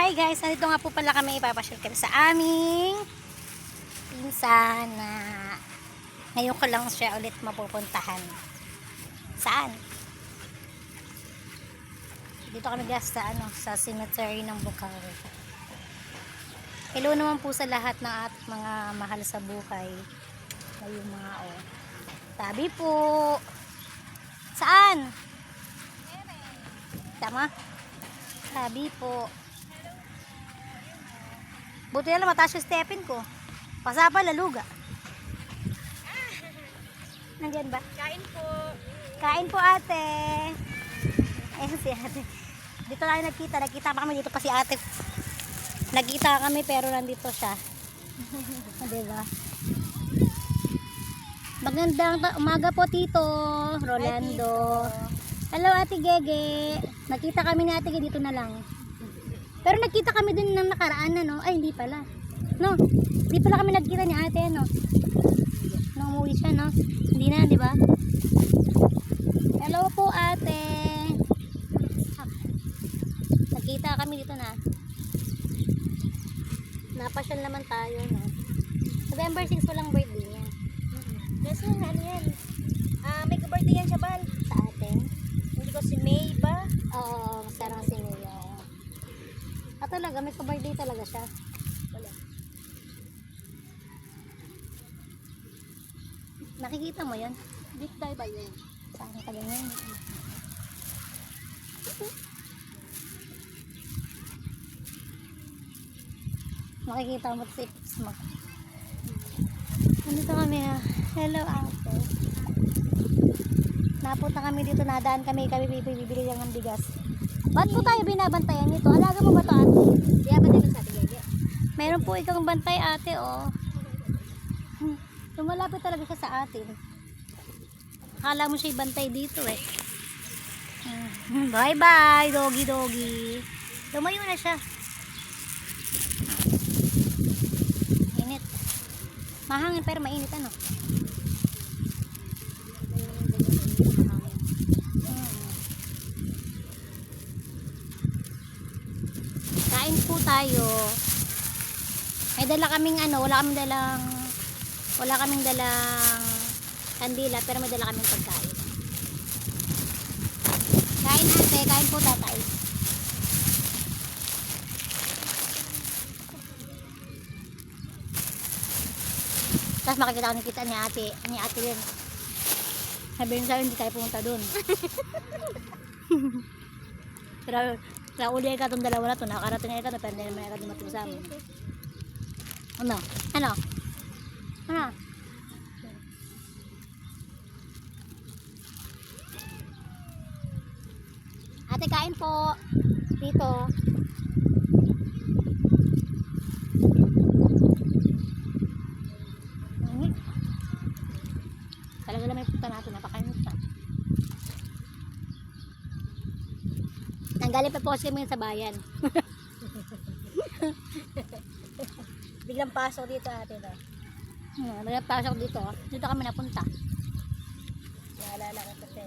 Hi guys, nandito nga po pala kami, ipapasyal kami sa aming pinsan na ngayon ko lang siya ulit mapupuntahan. Saan? Dito kami guys sa sa cemetery ng Bukawi. Hello naman po sa lahat ng ating mga mahal sa buhay. Ngayong mga tabi po. Saan? Tama? Tabi po. Buti na lang mataas yung stepin ko. Pasapa laluga. Nandiyan ba? Kain po. Kain po ate. Ayan si ate. Dito tayo nagkita. Nagkita pa kami dito pa si ate. Nagkita kami pero nandito siya. Diba? Magandang umaga po Tito Rolando. Hello ate Gege. Nakita kami ni ate Gege dito na lang. Pero nagkita kami din ng nakaraan na no. Ay hindi pala. No. Hindi pala kami nagkita ni ate no. Nung umuwi siya no. Hindi na, di ba? Hello po ate. Nagkita kami dito na. Napasyal naman tayo no. November 6 walang birthday niya. Kasi ano yan? May ka-birthday yan siya ba? Sa atin. Hindi ko si May ba? Oo, sarang si Mia. Talaga, may ka-birthday talaga siya. Wala. Nakikita mo yun? Deep dive ba yun? Saan ka ganyan? Makikita mo si Pips mo. Nandito kami ha. Hello ate. Napunta kami dito, nadaan kami bibili lang ng bigas. Ba't po tayo binabantayan nito? Alaga mo ba ito ate? Binabantayan mo sa atin Gege. Meron po ikang bantay ate oh. Lumalapit talaga siya sa atin. Akala mo siya bantay dito eh. Bye bye doggy doggy. Lumayo na siya. Init. Mahangin pero mainit ano. Kain po tayo. May dala kaming wala kaming dalang kandila pero may dala kaming pagkain. Kain ate, kain po tatay. Tapos makikita ko nakita ni ate din. Sabihin sa'yo hindi tayo pumunta dun. Pero uli ka itong dalawa na ito, nakakarating na ikaw pero hindi naman ikaw dumating sa amin. Ano? Ano? Ano? Ate kain po dito. Talaga lang may punta natin, napakainit pa. Nanggaling pa po kasi kami sa bayan. Biglang pasok dito ate ba? Biglang pasok dito. Dito kami napunta. Naalala ko kasi.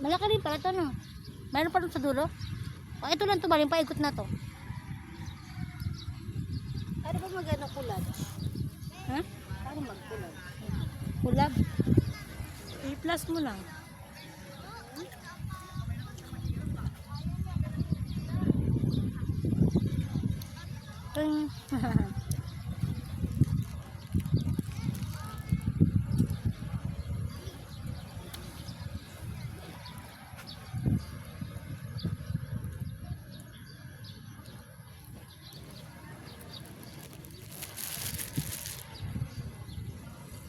Malaki rin pala ito no. Meron pa rin sa dulo. O ito lang ito, maling paikot na to. Ano ba magano kulad? Ha? Paano magkulad? Kulab. I-plus mo lang. Ting.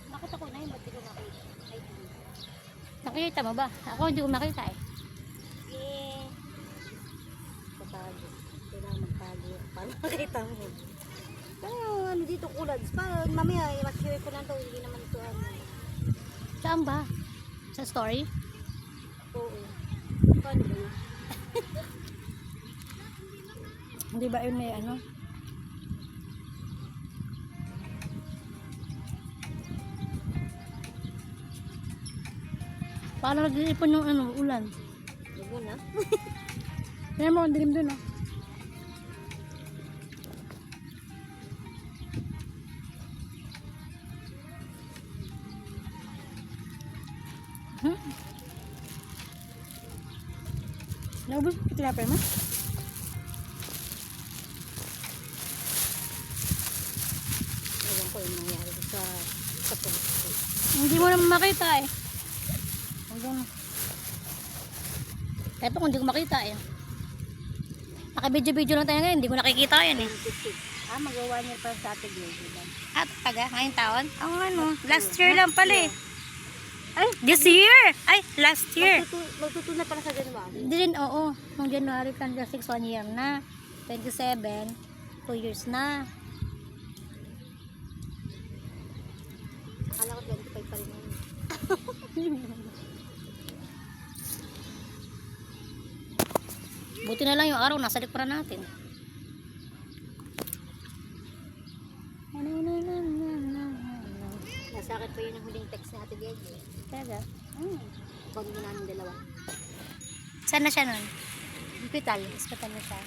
Bakit ako na yun? Ba't di ko makita? Ay, Nakikita mo ba? Ako hindi ko makita eh. eh. Patago. Kailangan magtago. Paano makita mo? Pero ano dito kulad? Paano mamaya i-share ko lang to. Hindi naman ito ano. Saan ba? Sa story? Oo. Paano ba yun? Hindi ba yun may ano? Paano nag-iipon yung ano, ulan? Huwag mo na. Tingnan mo, ang dilim dun ah. Naubos mo tinapay mo? Ewan ko yung nangyari sa post ko. Hindi mo naman makita eh. Hanggang... Eto kung hindi ko makita eh. Naka-video-video lang tayo ngayon, hindi ko nakikita yan eh. 26. Mag-1 year pa sa atin yun. Diba? At taga, ngayong taon? Ang ano, last year lang pala eh. Ay, this year! Ay, last year. Magtutuna pala sa January. Hindi rin, oo. Nung January 26, 1 year na. 27, 2 years na. Akala ko 25 pa rin yun. Buti na lang yung araw, nasa likuran natin. Nasa akin pa yun ang huling text ni Ate Gege. Taga. Kondo namin dalawa. Saan na siya nun? Hospital. Hospital na siya.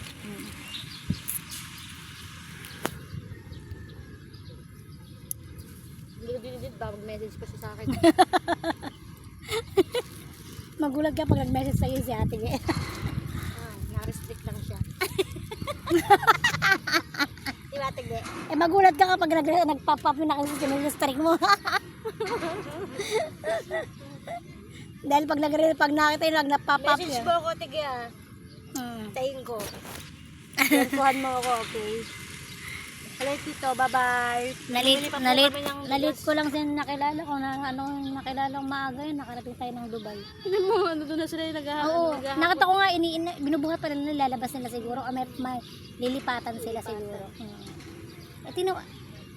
Hindi ko dinidid ba? Mag-message pa siya sa akin. Magulag ka pag nag-message sa'yo si ate. Na-restrict lang siya. Diba Ate Ge? Eh magulat ka kapag nag-pop up yung nakasinig mo. Dahil pag nakita yung nag-pop up Message yun. mo ako Ate Ge ah. Tayin ko. Tuhan mo ako, okay? Hello Tito, bye-bye. Nalit ko lang siya nakilala ko na nakilala ko maaga yun, nakarating tayo ng Dubai. Ano mo, ano doon na sila yung Oo, nakita ko nga, binubuhat pa nila, lalabas nila siguro, o may lilipatan sila siguro.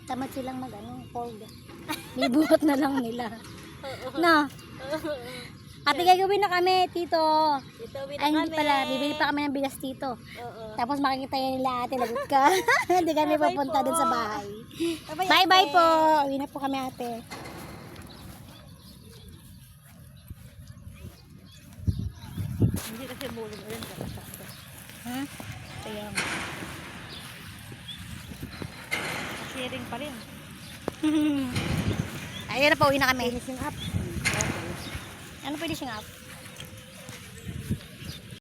Tamad silang fold. Bibuhat na lang nila. No. Ate, gagawin na kami, Tito. Tito, Ay, hindi pala, bibili pa kami ng bigas, Tito. Oo. Tapos makikita yun nila, ate, lagot ka. Hindi kami Bye-bye pupunta po. dun sa bahay. Bye-bye, Bye-bye ate. po. Uwi na po kami, ate. Hindi kasi bulong rin. Ha? Kaya nga. Sharing pa rin. Ayun na po, uwi na kami. Finishing up. Ano pwede siyang up?